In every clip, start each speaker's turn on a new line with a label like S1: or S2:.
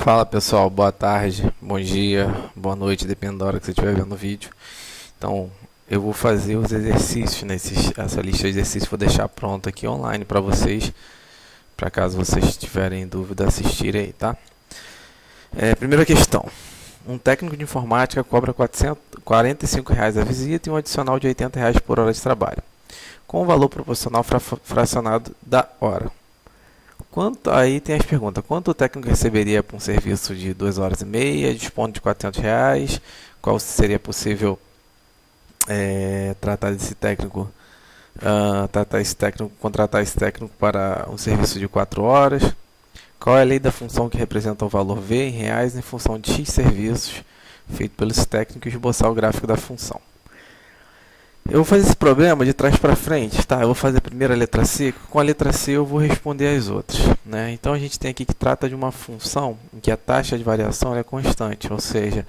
S1: Fala pessoal, boa tarde, bom dia, boa noite, dependendo da hora que você estiver vendo o vídeo. Então, eu vou fazer os exercícios, essa lista de exercícios vou deixar pronta aqui online para vocês, para caso vocês tiverem dúvida, assistirem aí, tá? Primeira questão. Um técnico de informática cobra R$ 45 a visita e um adicional de R$ 80 por hora de trabalho, com o valor proporcional fracionado da hora. Aí tem as perguntas: quanto o técnico receberia por um serviço de 2 horas e meia, desconto de R$ 400? Qual seria possível contratar esse técnico para um serviço de 4 horas? Qual é a lei da função que representa o valor V em reais em função de X serviços feito pelos técnicos e esboçar o gráfico da função? Eu vou fazer esse problema de trás para frente, tá? Eu vou fazer primeiro a letra C, com a letra C eu vou responder as outras, né? Então a gente tem aqui que trata de uma função em que a taxa de variação é constante, ou seja,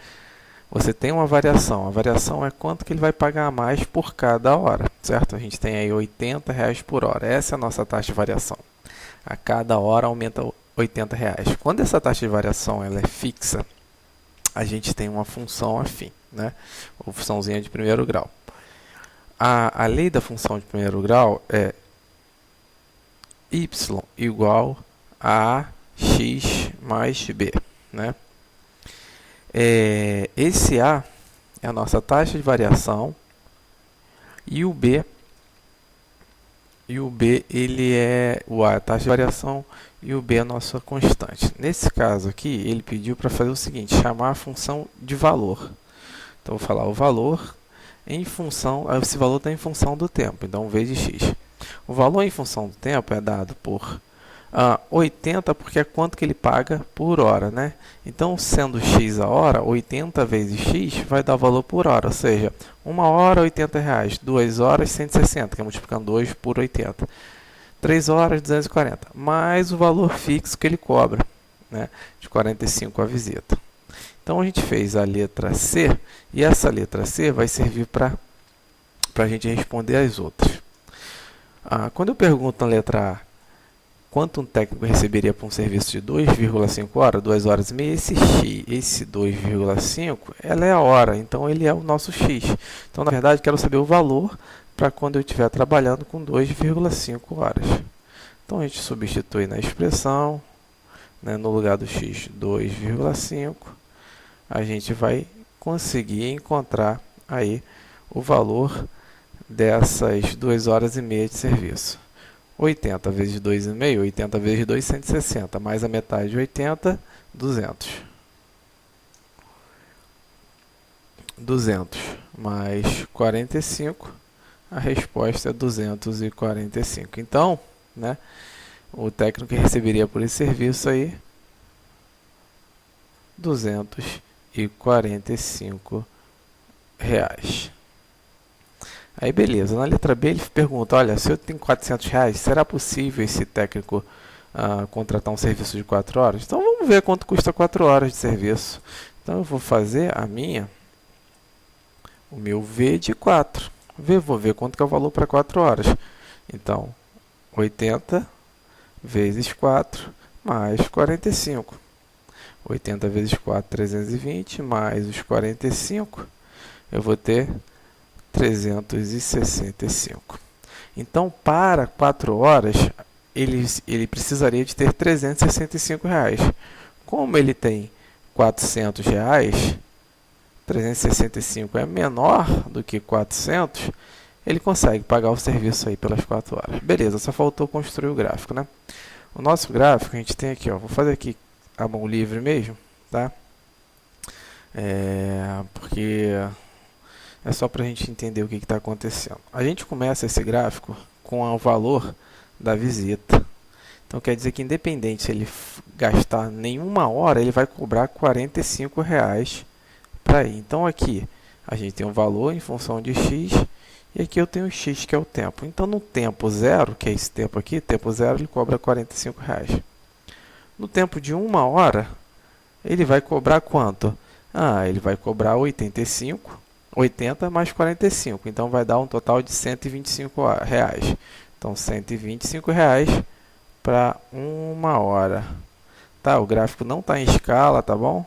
S1: você tem uma variação, a variação é quanto que ele vai pagar a mais por cada hora, certo? A gente tem aí R$ 80 por hora, essa é a nossa taxa de variação. A cada hora aumenta R$ 80. Quando essa taxa de variação ela é fixa, a gente tem uma função afim, né? Ou funçãozinha de primeiro grau. A lei da função de primeiro grau é y igual a x mais b, né? Esse a é a nossa taxa de variação e o b ele é a taxa de variação e o b é a nossa constante. Nesse caso aqui, ele pediu para fazer o seguinte: chamar a função de valor. Então, eu vou falar o valor em função, esse valor está em função do tempo, então v de x. O valor em função do tempo é dado por 80, porque é quanto que ele paga por hora, né? Então, sendo x a hora, 80 vezes x vai dar valor por hora, ou seja, 1 hora, R$ 80, 2 horas, 160, que é multiplicando 2 por 80. 3 horas, 240, mais o valor fixo que ele cobra, né? De 45 a visita. Então, a gente fez a letra C, e essa letra C vai servir para a gente responder as outras. Quando eu pergunto na letra A, quanto um técnico receberia por um serviço de 2,5 horas, 2 horas e meia, esse 2,5, ela é a hora, então ele é o nosso x. Então, na verdade, quero saber o valor para quando eu estiver trabalhando com 2,5 horas. Então, a gente substitui na expressão, né, no lugar do x, 2,5. A gente vai conseguir encontrar aí o valor dessas 2 horas e meia de serviço. 80 vezes 2,5, 80 vezes 2, 160, mais a metade de 80, 200. 200 mais 45, a resposta é 245. Então, né, o técnico que receberia por esse serviço aí, 245 reais. Aí beleza, na letra B ele pergunta: olha, se eu tenho 400 reais, será possível esse técnico contratar um serviço de 4 horas? Então vamos ver quanto custa 4 horas de serviço. Então eu vou fazer o meu V de 4. Vou ver quanto que é o valor para 4 horas. Então, 80 vezes 4 mais 45. 80 vezes 4, 320, mais os 45, eu vou ter 365. Então, para 4 horas, ele precisaria de ter 365 reais. Como ele tem 400 reais, 365 é menor do que 400, ele consegue pagar o serviço aí pelas 4 horas. Beleza, só faltou construir o gráfico, né? O nosso gráfico a gente tem aqui, ó, vou fazer aqui a mão livre mesmo, tá? Porque é só para a gente entender o que está acontecendo. A gente começa esse gráfico com o valor da visita. Então, quer dizer que independente se ele gastar nenhuma hora, ele vai cobrar R$ 45 para ir. Então, aqui a gente tem um valor em função de x, e aqui eu tenho o x, que é o tempo. Então, no tempo zero, que é esse tempo aqui, tempo zero, ele cobra R$ 45. No tempo de 1 hora, ele vai cobrar quanto? Ele vai cobrar 80 mais 45, então vai dar um total de R$ 125. Então, R$ 125 para 1 hora. tá? O gráfico não está em escala, tá bom?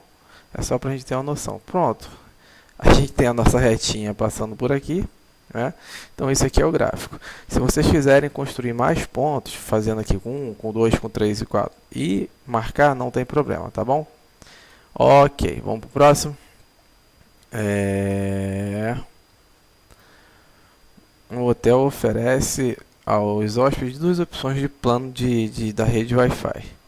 S1: É só para a gente ter uma noção. Pronto, a gente tem a nossa retinha passando por aqui, né? Então esse aqui é o gráfico. Se vocês quiserem construir mais pontos, fazendo aqui com 1, com 2, com 3 e 4 e marcar, não tem problema, tá bom? Ok, vamos para o próximo. O hotel oferece aos hóspedes duas opções de plano da rede Wi-Fi.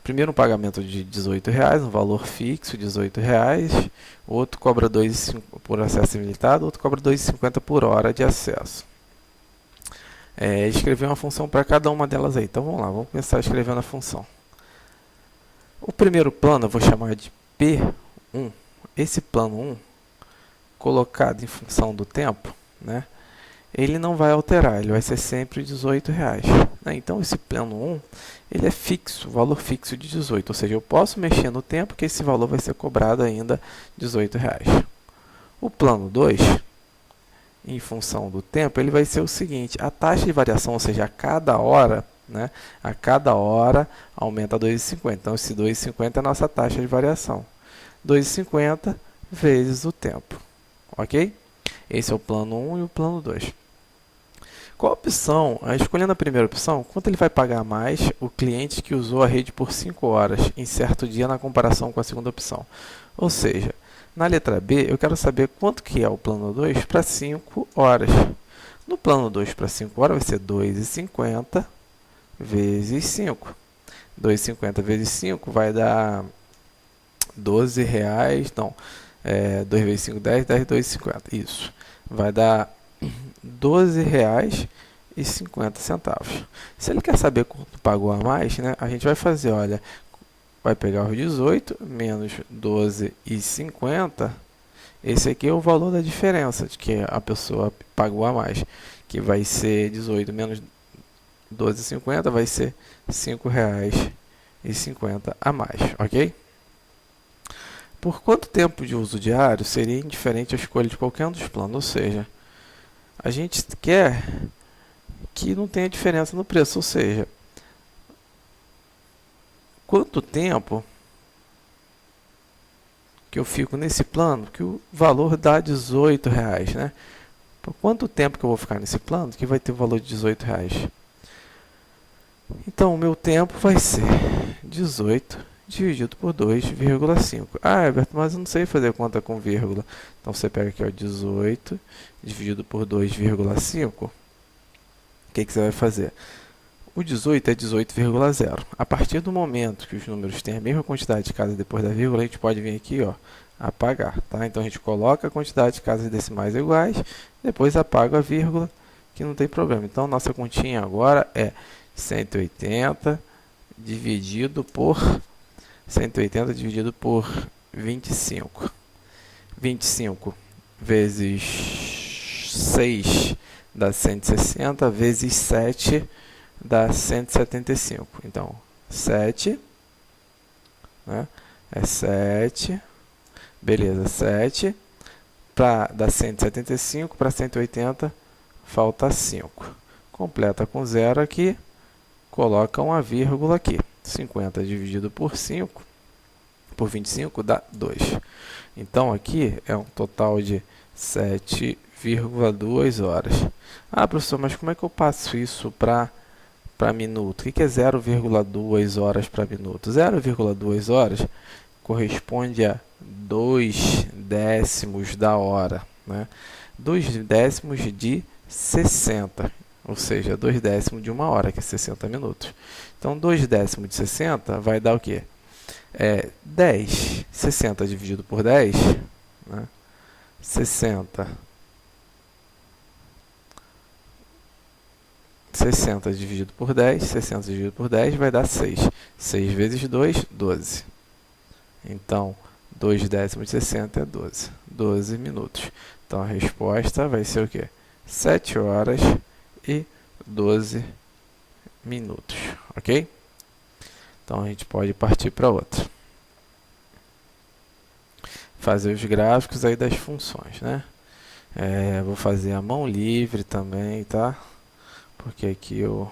S1: Primeiro um pagamento de R$18, um valor fixo de R$18. Outro cobra R$2,50 por acesso ilimitado, outro cobra R$2,50 por hora de acesso. Escrever uma função para cada uma delas aí. Então vamos lá, vamos começar escrevendo a função. O primeiro plano eu vou chamar de P1. Esse plano 1, colocado em função do tempo, né? Ele não vai alterar, ele vai ser sempre R$18, né? Então esse plano 1, ele é fixo, valor fixo de 18, ou seja, eu posso mexer no tempo que esse valor vai ser cobrado ainda R$18. O plano 2, em função do tempo, ele vai ser o seguinte, a taxa de variação, ou seja, a cada hora, né? A cada hora aumenta R$2,50, então esse R$2,50 é a nossa taxa de variação. R$2,50 vezes o tempo, ok? Esse é o plano 1 e o plano 2. Qual a opção? Escolhendo a primeira opção, quanto ele vai pagar mais o cliente que usou a rede por 5 horas em certo dia na comparação com a segunda opção? Ou seja, na letra B, eu quero saber quanto que é o plano 2 para 5 horas. No plano 2 para 5 horas vai ser R$2,50 vezes 5. R$2,50 vezes 5 vai dar R$12, não, 2 vezes 5, 10, 10, R$2,50, isso. Vai dar R$12,50. Se ele quer saber quanto pagou a mais, né, a gente vai fazer, olha, vai pegar os 18 menos R$12,50. Esse aqui é o valor da diferença de que a pessoa pagou a mais, que vai ser 18 menos R$12,50, vai ser R$5,50 a mais, ok? Por quanto tempo de uso diário seria indiferente a escolha de qualquer um dos planos, ou seja, a gente quer que não tenha diferença no preço, ou seja, quanto tempo que eu fico nesse plano, que o valor dá R$18, né? Por quanto tempo que eu vou ficar nesse plano que vai ter o valor de R$18? Então, o meu tempo vai ser 18 dividido por 2,5. Ah, Alberto, mas eu não sei fazer conta com vírgula. Então, você pega aqui, ó, 18 dividido por 2,5. O que você vai fazer? O 18 é 18,0. A partir do momento que os números têm a mesma quantidade de casas depois da vírgula, a gente pode vir aqui, ó, apagar, tá? Então, a gente coloca a quantidade de casas decimais iguais, depois apaga a vírgula, que não tem problema. Então, nossa continha agora é 180 dividido por 25. 25 vezes 6 dá 160, vezes 7 dá 175. Então, 7, né? É 7. Beleza, 7 para dar 175 para 180 falta 5. Completa com 0 aqui, coloca uma vírgula aqui. 50 dividido por 5, por 25 dá 2. Então aqui é um total de 7,2 horas. Ah, professor, mas como é que eu passo isso para minuto? O que é 0,2 horas para minuto? 0,2 horas corresponde a 2 décimos da hora, né? 2 décimos de 60, ou seja, 2 décimos de uma hora, que é 60 minutos. Então, 2 décimos de 60 vai dar o quê? 10. 60 dividido por 10, né? 60 dividido por 10, 60 dividido por 10 vai dar 6. 6 vezes 2, 12. Então, 2 décimos de 60 é 12. 12 minutos. Então, a resposta vai ser o quê? 7 horas e 12 minutos, ok? Então, a gente pode partir para outra. Fazer os gráficos aí das funções, né? Vou fazer a mão livre também, tá? Porque aqui eu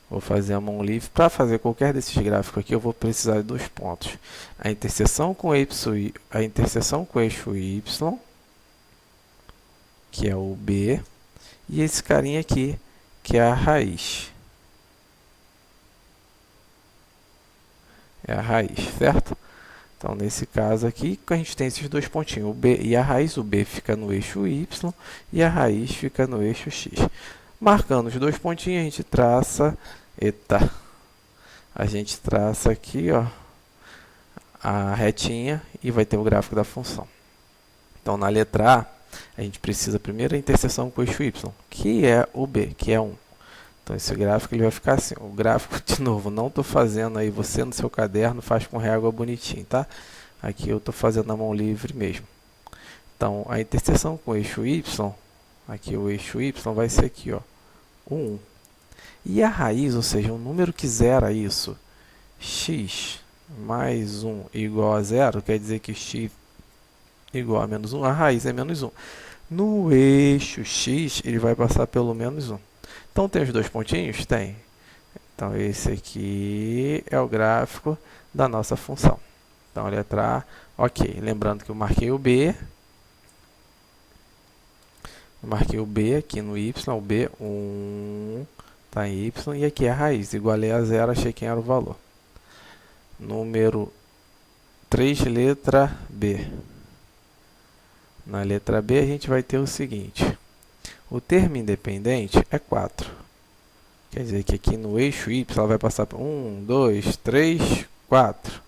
S1: Vou fazer a mão livre. Para fazer qualquer desses gráficos aqui, eu vou precisar de 2 pontos. A interseção com a interseção com o eixo Y, que é o B, e esse carinha aqui, que é a raiz. É a raiz, certo? Então, nesse caso aqui, a gente tem esses 2 pontinhos, o B e a raiz. O B fica no eixo Y e a raiz fica no eixo X. Marcando os 2 pontinhos, a gente traça... Eita! A gente traça aqui, ó, a retinha e vai ter o gráfico da função. Então, na letra A gente precisa primeiro da interseção com o eixo Y, que é o B, que é 1. Então, esse gráfico ele vai ficar assim. O gráfico, de novo, não estou fazendo aí, você no seu caderno faz com régua bonitinho, tá? Aqui eu estou fazendo na mão livre mesmo. Então, a interseção com o eixo Y, aqui o eixo Y vai ser aqui, ó, o 1. E a raiz, ou seja, um número que zera isso, x mais 1 igual a 0, quer dizer que x igual a menos 1, a raiz é menos 1. No eixo x, ele vai passar pelo menos 1. Então, tem os 2 pontinhos? Tem. Então, esse aqui é o gráfico da nossa função. Então, a letra A, ok. Lembrando que eu marquei o B. Eu marquei o B aqui no Y, o B, 1, está em Y, e aqui é a raiz. Igualei a 0, achei quem era o valor. Número 3, letra B. Na letra B, a gente vai ter o seguinte. O termo independente é 4. Quer dizer que aqui no eixo Y ela vai passar por 1, 2, 3, 4.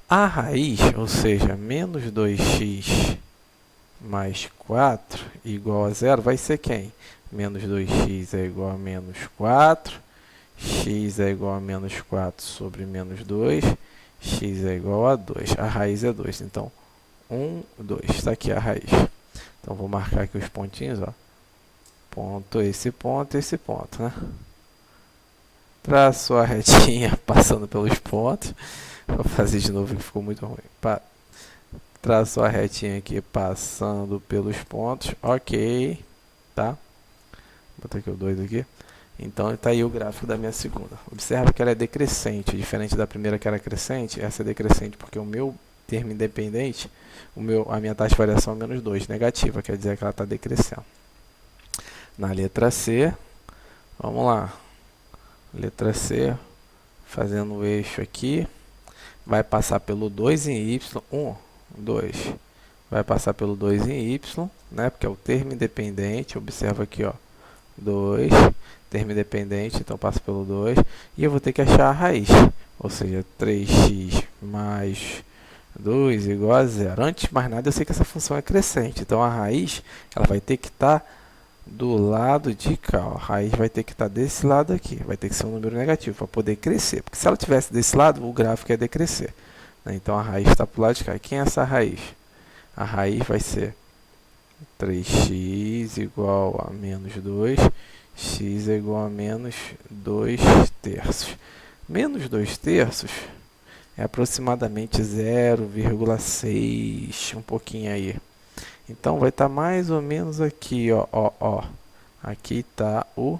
S1: A raiz, ou seja, menos 2x mais 4 igual a 0, vai ser quem? Menos 2x é igual a menos 4. X é igual a menos 4 sobre menos 2. X é igual a 2. A raiz é 2. Então, 1, 2. Está aqui a raiz. Então, vou marcar aqui os pontinhos, ó. Ponto, esse ponto, né? Traço a retinha passando pelos pontos. Vou fazer de novo que ficou muito ruim. Traço a retinha aqui passando pelos pontos. Ok. Tá? Vou botar aqui o 2 aqui. Então, está aí o gráfico da minha segunda. Observa que ela é decrescente. Diferente da primeira que era crescente, essa é decrescente porque o meu termo independente, a minha taxa de variação é menos 2, negativa. Quer dizer que ela está decrescendo. Na letra C, vamos lá. Letra C, fazendo o eixo aqui, vai passar pelo 2 em Y, 1, 2. Vai passar pelo 2 em Y, né? Porque é o termo independente, observa aqui, ó, 2, termo independente, então passa pelo 2. E eu vou ter que achar a raiz, ou seja, 3x mais 2 igual a 0. Antes de mais nada, eu sei que essa função é crescente, então a raiz ela vai ter que estar do lado de cá, ó. A raiz vai ter que estar desse lado aqui, vai ter que ser um número negativo para poder crescer, porque se ela tivesse desse lado, o gráfico ia decrescer, né? Então a raiz está para o lado de cá. E quem é essa raiz? A raiz vai ser 3x igual a menos 2, x é igual a menos 2 terços. Menos 2 terços é aproximadamente 0,6, um pouquinho aí. Então, vai estar mais ou menos aqui, ó, ó, ó. Aqui está o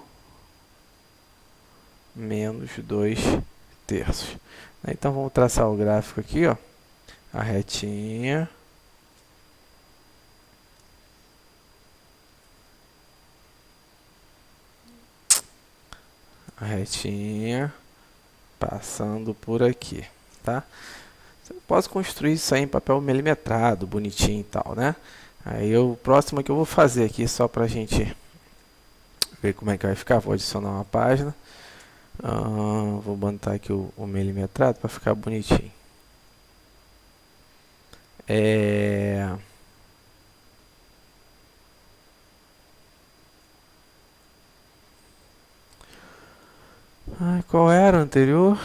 S1: menos 2 terços. Então, vamos traçar o gráfico aqui, ó. A retinha. A retinha passando por aqui, tá? Você pode construir isso aí em papel milimetrado, bonitinho e tal, né? Aí o próximo que eu vou fazer aqui, só pra gente ver como é que vai ficar, vou adicionar uma página. Vou botar aqui o milimetrado para ficar bonitinho. Qual era o anterior?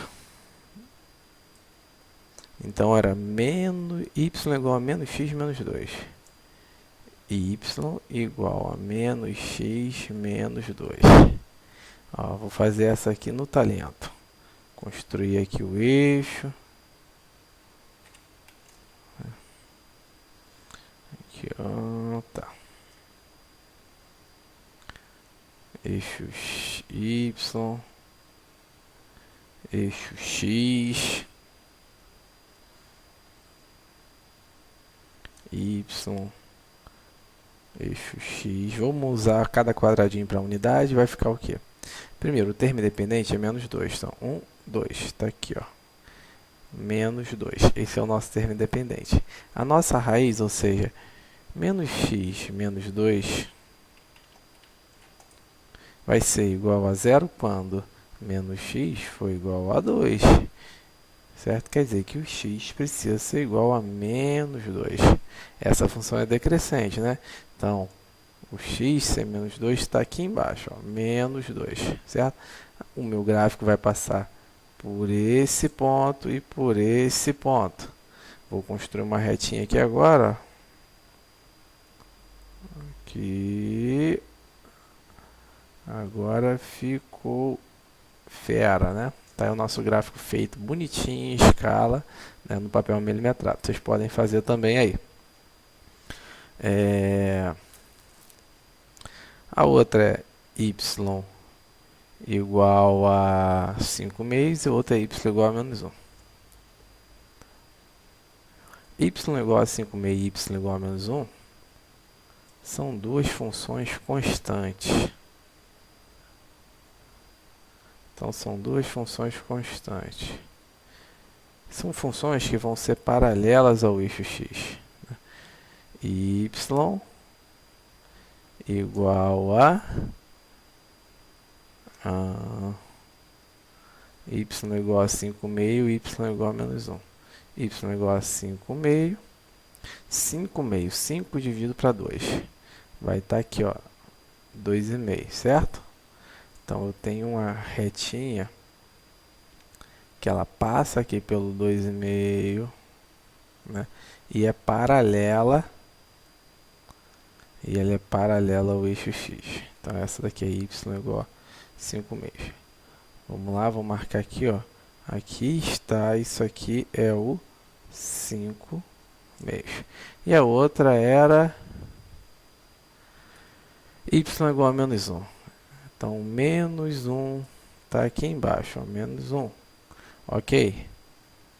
S1: Então era menos y igual a menos x menos 2. Y igual a menos x menos 2. Ó, vou fazer essa aqui no talento. Construir aqui o eixo. Aqui, ó, tá. Eixo eixo y, eixo x, y, eixo x. Vamos usar cada quadradinho para unidade, vai ficar o quê? Primeiro, o termo independente é menos 2, então 1, 2, está aqui, ó. Menos 2, esse é o nosso termo independente. A nossa raiz, ou seja, menos x menos 2, vai ser igual a zero quando menos x for igual a 2. Certo? Quer dizer que o x precisa ser igual a menos 2. Essa função é decrescente, né? Então, o x ser menos 2 está aqui embaixo, ó, menos 2, certo? O meu gráfico vai passar por esse ponto e por esse ponto. Vou construir uma retinha aqui agora. Aqui. Agora ficou fera, né? Tá aí o nosso gráfico feito bonitinho, em escala, né, no papel milimetrado. Vocês podem fazer também aí. A outra é y igual a 5 meios e outra é y igual a menos 1. Y igual a 5 meios e y igual a menos 1 são duas funções constantes. Então, são duas funções constantes. São funções que vão ser paralelas ao eixo x. Y igual a y igual a 5 meio, y igual a menos 1. Y igual a 5 meio. 5 meio, 5 dividido para 2. Vai estar aqui, ó, 2,5, certo? Então, eu tenho uma retinha que ela passa aqui pelo 2,5, né? E é paralela. E ela é paralela ao eixo x. Então, essa daqui é y igual a 5 meios. Vamos lá, vou marcar aqui, ó. Aqui está, isso aqui é o 5 meios. E a outra era y igual a menos 1. Então, menos 1 está aqui embaixo, ó, menos 1. Ok?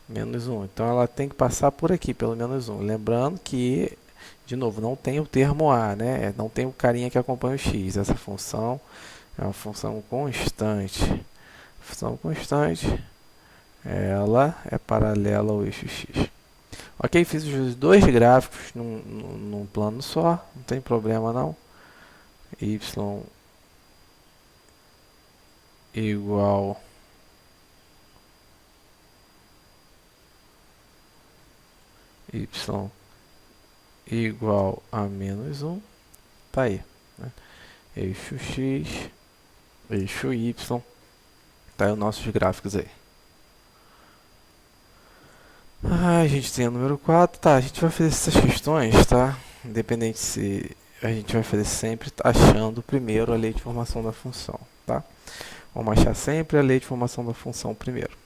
S1: Menos 1. Então, ela tem que passar por aqui, pelo menos 1. Lembrando que, de novo, não tem o termo a, né? Não tem o carinha que acompanha o x. Essa função é uma função constante. Função constante, ela é paralela ao eixo x. Ok? Fiz os dois gráficos num plano só. Não tem problema, não. Y igual y igual a menos 1, tá aí, né? Eixo x, eixo y, tá aí os nossos gráficos aí. A gente tem o número 4, tá? A gente vai fazer essas questões, tá? Independente se a gente vai fazer sempre achando primeiro a lei de formação da função, tá? Vamos achar sempre a lei de formação da função primeiro.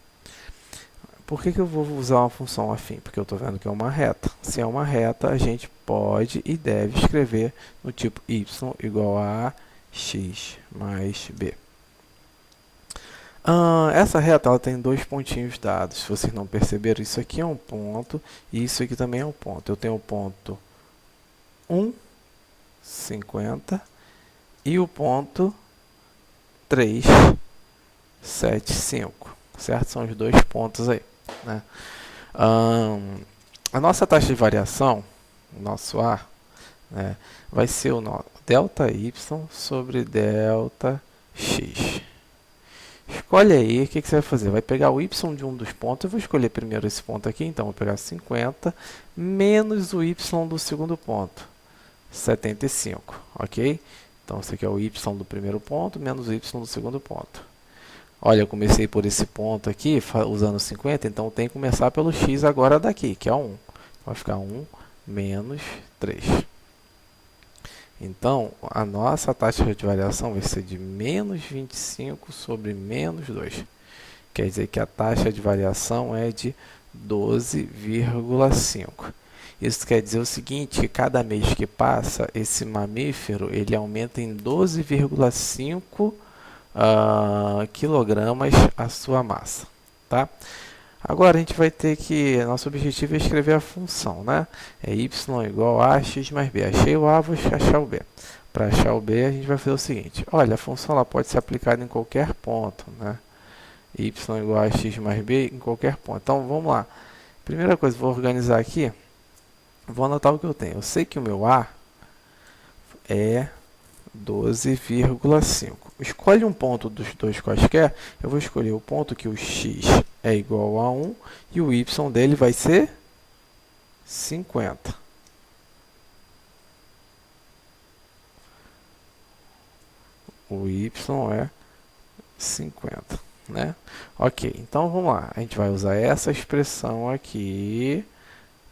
S1: Por que eu vou usar uma função afim? Porque eu estou vendo que é uma reta. Se é uma reta, a gente pode e deve escrever no tipo y igual a x mais b. Essa reta ela tem dois pontinhos dados. Se vocês não perceberam, isso aqui é um ponto e isso aqui também é um ponto. Eu tenho o ponto 1, 50 e o ponto 3, 7, 5. Certo? São os dois pontos aí, né? A nossa taxa de variação, o nosso A, né, vai ser o nosso delta y sobre delta x. Escolhe aí, o que você vai fazer? Vai pegar o y de um dos pontos, eu vou escolher primeiro esse ponto aqui, então vou pegar 50, menos o y do segundo ponto, 75, ok? Então, esse aqui é o y do primeiro ponto, menos o y do segundo ponto. Olha, eu comecei por esse ponto aqui, usando 50, então eu tenho que começar pelo x agora daqui, que é 1. Vai ficar 1 menos 3. Então, a nossa taxa de variação vai ser de menos 25 sobre menos 2. Quer dizer que a taxa de variação é de 12,5. Isso quer dizer o seguinte, que cada mês que passa, esse mamífero ele aumenta em 12,5 quilogramas a sua massa, tá? Agora a gente vai ter que, nosso objetivo é escrever a função, né? É y igual a x mais b. Achei o a, vou achar o b. Para achar o b, a gente vai fazer o seguinte. Olha, a função ela pode ser aplicada em qualquer ponto, né? Y igual a x mais b em qualquer ponto. Então, vamos lá. Primeira coisa, vou organizar aqui. Vou anotar o que eu tenho. Eu sei que o meu a é 12,5. Escolhe um ponto dos dois quaisquer. Eu vou escolher o ponto que o x é igual a 1 e o y dele vai ser 50. O y é 50, né? Ok, então vamos lá. A gente vai usar essa expressão aqui,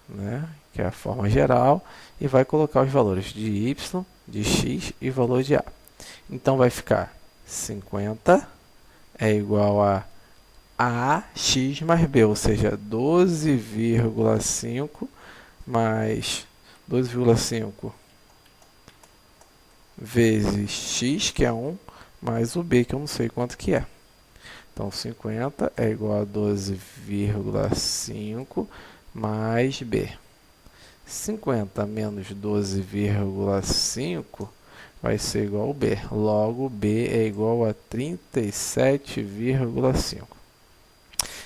S1: né? Que é a forma geral, e vai colocar os valores de y, de x e valor de a. Então vai ficar 50 é igual a ax mais b, ou seja, 12,5 mais 12,5 vezes x, que é 1, mais o b, que eu não sei quanto que é. Então, 50 é igual a 12,5 mais b. 50 menos 12,5 vai ser igual a b. Logo, b é igual a 37,5. O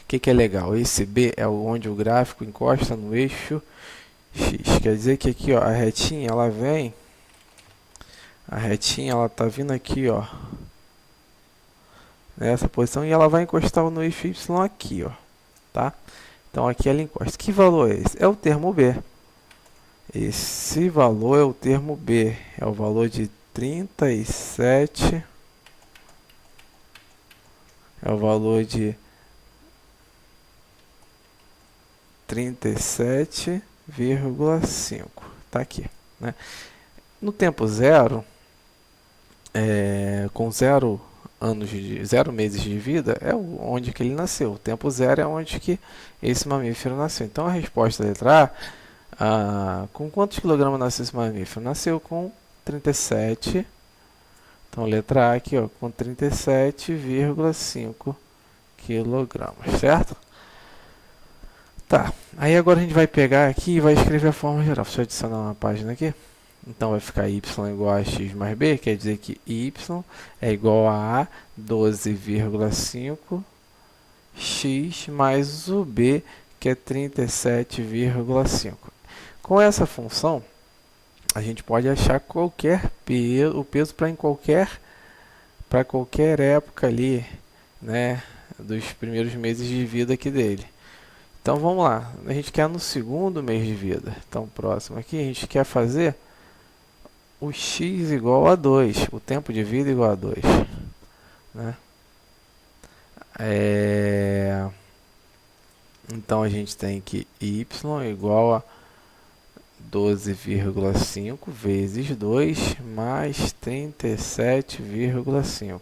S1: que é legal? Esse b é onde o gráfico encosta no eixo x. Quer dizer que aqui, ó, a retinha ela vem, a retinha ela tá vindo aqui, ó, nessa posição, e ela vai encostar no eixo y aqui, ó, tá? Então aqui ela encosta. Que valor é esse? É o termo b. Esse valor é o termo b, é o valor de 37, é o valor de 37,5, tá aqui, né? No tempo zero, com 0 meses de vida, é onde que ele nasceu. O tempo zero é onde que esse mamífero nasceu. Então a resposta da letra A, com quantos quilogramas nasceu esse mamífero? Nasceu com 37. Então letra A aqui, ó, com 37,5 quilogramas, certo? Tá, aí agora a gente vai pegar aqui e vai escrever a forma geral. Deixa eu adicionar uma página aqui. Então vai ficar y igual a x mais b, quer dizer que y é igual a 12,5 x mais o b, que é 37,5. Com essa função, a gente pode achar qualquer peso, o peso para qualquer época ali, né, dos primeiros meses de vida aqui dele. Então vamos lá, a gente quer no segundo mês de vida. Então próximo aqui a gente quer fazer o x igual a 2, o tempo de vida igual a 2, né? Então a gente tem que y igual a 12,5 vezes 2 mais 37,5.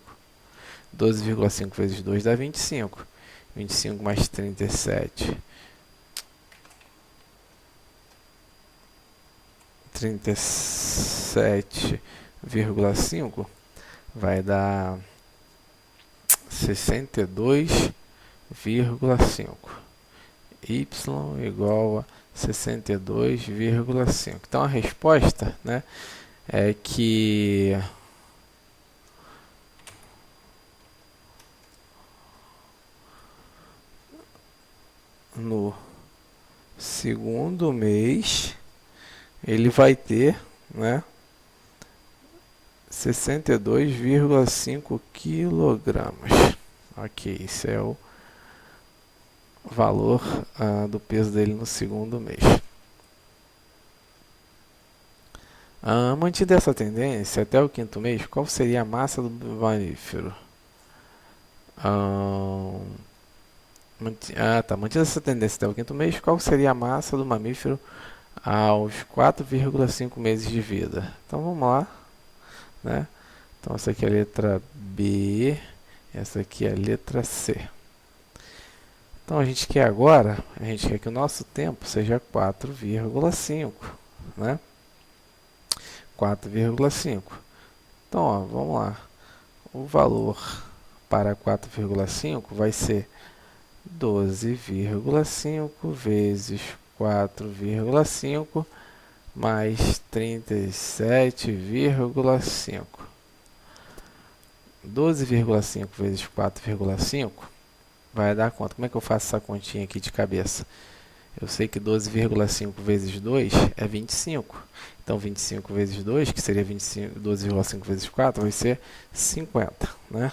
S1: 12,5 vezes 2 dá 25. 25 mais 37. 37,5 vai dar 62,5. Y igual a 62,5. Então a resposta, né, é que no segundo mês ele vai ter, né, 62,5 quilogramas. Ok, isso é o valor do peso dele no segundo mês. Mantida essa tendência até o quinto mês, qual seria a massa do mamífero? Mantida essa tendência até o quinto mês, qual seria a massa do mamífero aos 4,5 meses de vida? Então vamos lá, né? Então essa aqui é a letra B, essa aqui é a letra C. Então a gente quer agora, a gente quer que o nosso tempo seja 4,5, né? 4,5. Então, ó, vamos lá. O valor para 4,5 vai ser 12,5 vezes 4,5 mais 37,5. 12,5 vezes 4,5 vai dar quanto? Como é que eu faço essa continha aqui de cabeça? Eu sei que 12,5 vezes 2 é 25. Então, 25 vezes 2, que seria 12,5 vezes 4, vai ser 50, né?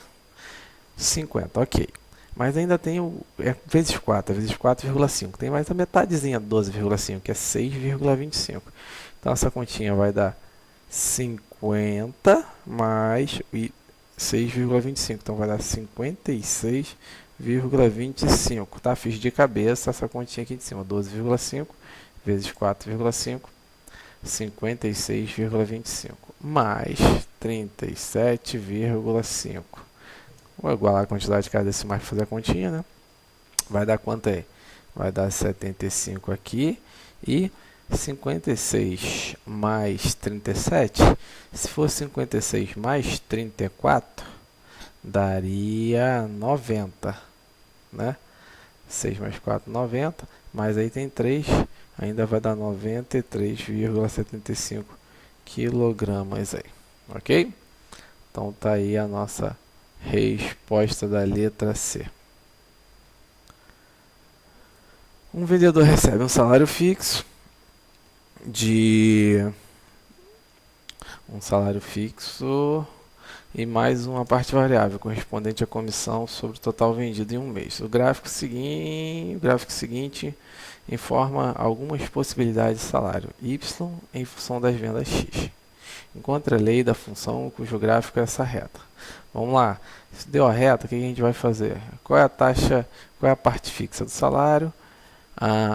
S1: 50, ok. Mas ainda tem o vezes 4, vezes 4,5. Tem mais a metadezinha do 12,5, que é 6,25. Então, essa continha vai dar 50 mais 6,25. Então, vai dar 56,25. Tá? Fiz de cabeça essa continha aqui de cima. 12,5 vezes 4,5. 56,25 mais 37,5. Vou igualar a quantidade de cada decimal para fazer a continha, né? Vai dar quanto aí? Vai dar 75 aqui e 56 mais 37. Se for 56 mais 34, daria 90, né? 6 mais 4, 90. Mas aí tem 3, ainda vai dar 93,75 quilogramas aí, ok? Então tá aí a nossa resposta da letra C. Um vendedor recebe um salário fixo e mais uma parte variável correspondente à comissão sobre o total vendido em um mês. O gráfico seguinte informa algumas possibilidades de salário y em função das vendas x. Encontre a lei da função cujo gráfico é essa reta. Vamos lá. Se deu a reta, o que a gente vai fazer? Qual é a taxa, qual é a parte fixa do salário?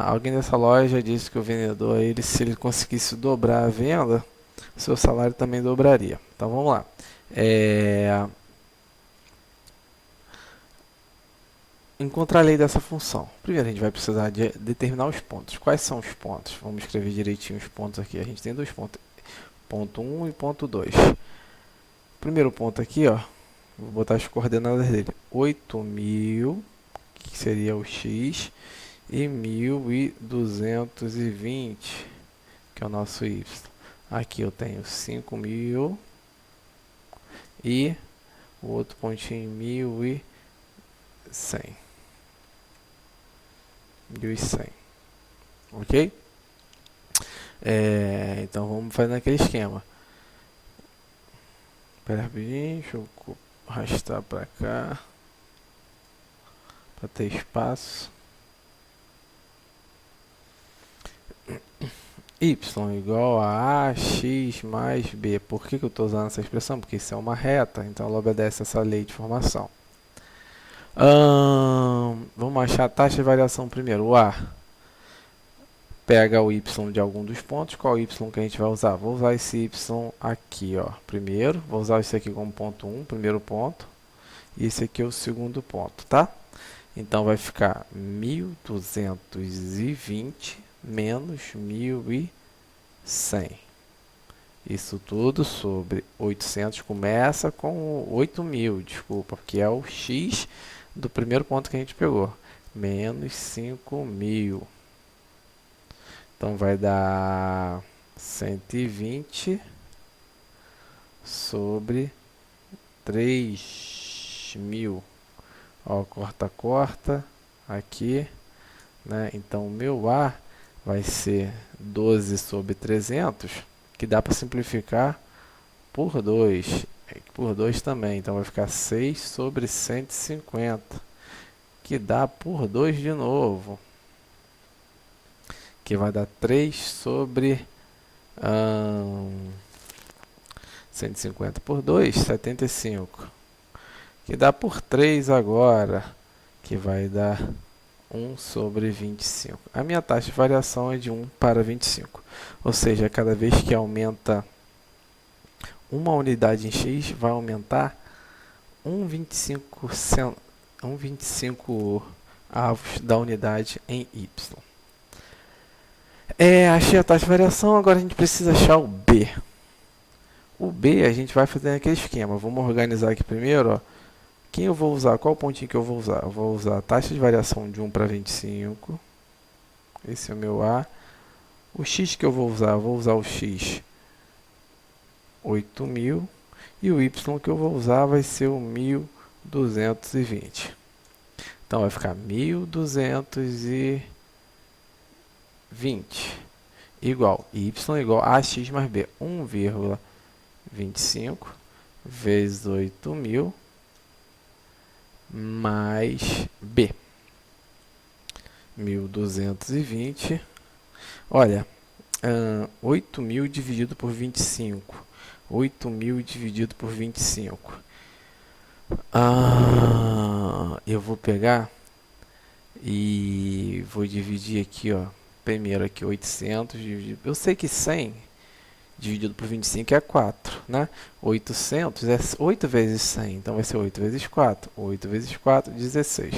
S1: Alguém dessa loja disse que o vendedor, se ele conseguisse dobrar a venda, seu salário também dobraria. Então vamos lá. Encontrar a lei dessa função. Primeiro a gente vai precisar de determinar os pontos. Quais são os pontos? Vamos escrever direitinho os pontos aqui. A gente tem dois pontos. Ponto 1 e ponto 2. Primeiro ponto aqui, ó, vou botar as coordenadas dele. 8.000, que seria o x, e 1.220, que é o nosso y. Aqui eu tenho 5.000 e o outro pontinho 1.100. 1.100. Ok? Então vamos fazer naquele esquema. Espera rapidinho, deixa eu arrastar para cá para ter espaço. Y igual a AX mais B. Por que eu estou usando essa expressão? Porque isso é uma reta, então ela obedece essa lei de formação. Vamos achar a taxa de variação primeiro. O A pega o y de algum dos pontos. Qual y que a gente vai usar? Vou usar esse y aqui, ó. Primeiro, vou usar esse aqui como ponto 1, primeiro ponto. E esse aqui é o segundo ponto, tá? Então vai ficar 1.220 menos 1.100. Isso tudo sobre 800, começa com 8.000, desculpa, que é o x do primeiro ponto que a gente pegou. Menos 5.000. Então vai dar 120 sobre 3.000. Ó, corta aqui, né? Então o meu A vai ser 12 sobre 300, que dá para simplificar por 2. Por 2 também, então vai ficar 6 sobre 150, que dá por 2 de novo, que vai dar 3 sobre 150 por 2, 75, que dá por 3 agora, que vai dar 1 sobre 25. A minha taxa de variação é de 1 para 25, ou seja, cada vez que aumenta uma unidade em x, vai aumentar 1,25 avos da unidade em y. Achei a taxa de variação, agora a gente precisa achar o B. O B a gente vai fazer aquele esquema. Vamos organizar aqui primeiro, ó. Quem eu vou usar? Qual pontinho que eu vou usar? Eu vou usar a taxa de variação de 1 para 25. Esse é o meu A. O X que eu vou usar o X 8.000. E o Y que eu vou usar vai ser o 1.220. Então vai ficar 1.220 igual y igual a x mais b. 1,25 vezes 8.000 mais b. 1.220. Olha, 8.000 dividido por 25. 8.000 dividido por 25. Eu vou pegar e vou dividir aqui, ó. Primeiro aqui 800 dividido. Eu sei que 100 dividido por 25 é 4, né? 800 é 8 vezes 100, então vai ser 8 vezes 4. 8 vezes 4, 16.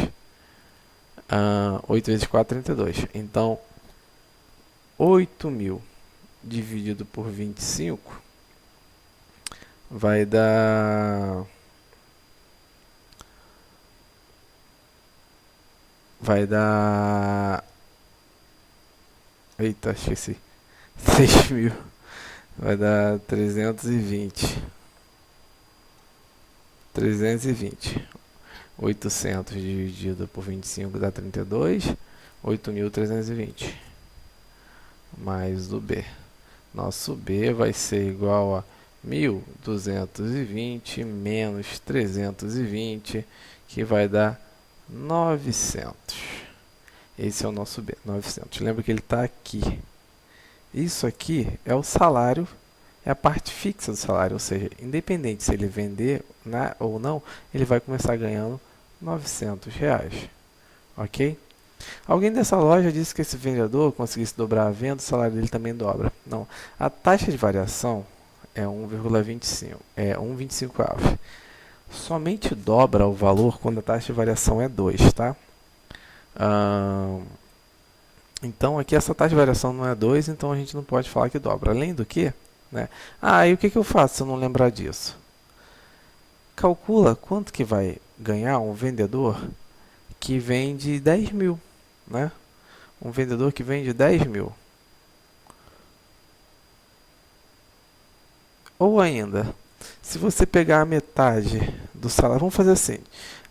S1: 8 vezes 4, 32. Então, 8.000 dividido por 25 vai dar... Eita, esqueci. 6.000. Vai dar 320. 800 dividido por 25 dá 32. 8.320. Mais o B. Nosso B vai ser igual a 1.220 menos 320, que vai dar 900. Esse é o nosso B, 900. Lembra que ele está aqui. Isso aqui é o salário, é a parte fixa do salário, ou seja, independente se ele vender, né, ou não, ele vai começar ganhando R$900, ok? Alguém dessa loja disse que esse vendedor conseguisse dobrar a venda, o salário dele também dobra. Não, a taxa de variação é 1,25, é 1,25 avos. Somente dobra o valor quando a taxa de variação é 2, tá? Então aqui essa taxa de variação não é 2, então a gente não pode falar que dobra. Além do que, né? E o que eu faço se eu não lembrar disso? Calcula quanto que vai ganhar um vendedor que vende 10.000, né? Um vendedor que vende 10.000. Ou ainda, se você pegar a metade do salário, vamos fazer assim,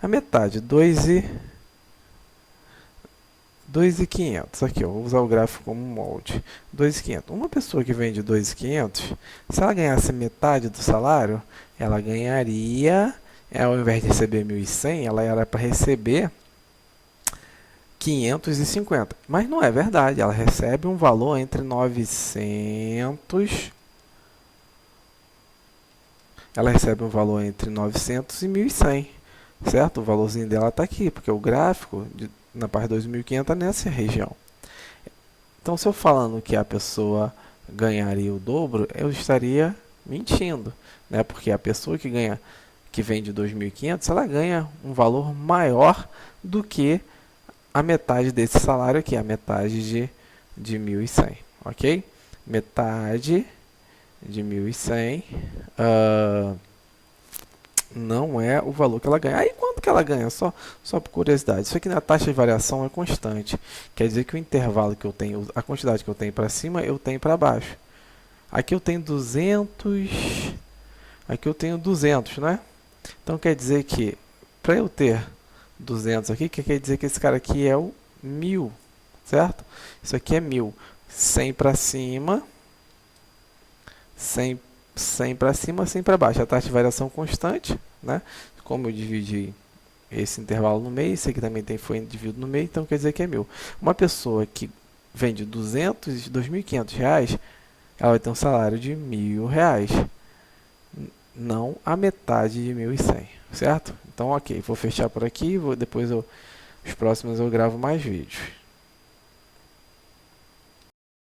S1: a metade, 2.500, aqui, ó, vou usar o gráfico como molde, 2.500. Uma pessoa que vende 2.500, se ela ganhasse metade do salário, ela ganharia, ao invés de receber 1.100, ela era para receber 550. Mas não é verdade, ela recebe um valor entre 900... Ela recebe um valor entre 900 e 1.100, certo? O valorzinho dela está aqui, porque o gráfico na parte 2.500 está nessa região. Então, se eu falando que a pessoa ganharia o dobro, eu estaria mentindo, né? Porque a pessoa que vende 2.500, ela ganha um valor maior do que a metade desse salário aqui, a metade de 1.100, ok? Metade de 1.100 não é o valor que ela ganha. Aí quanto que ela ganha? Só por curiosidade. Isso aqui na taxa de variação é constante. Quer dizer que o intervalo que eu tenho, a quantidade que eu tenho para cima, eu tenho para baixo. Aqui eu tenho 200. Aqui eu tenho 200, né? Então quer dizer que para eu ter 200 aqui, quer dizer que esse cara aqui é o 1.000, certo? Isso aqui é 1.000. 100 para cima. 100 para cima, 100 para baixo. A taxa de variação constante, né? Como eu dividi esse intervalo no meio, esse aqui também foi dividido no meio, então quer dizer que é 1.000. Uma pessoa que vende 2.500 reais, ela vai ter um salário de R$1.000, não a metade de 1.100, certo? Então, ok, vou fechar por aqui, depois os próximos eu gravo mais vídeos.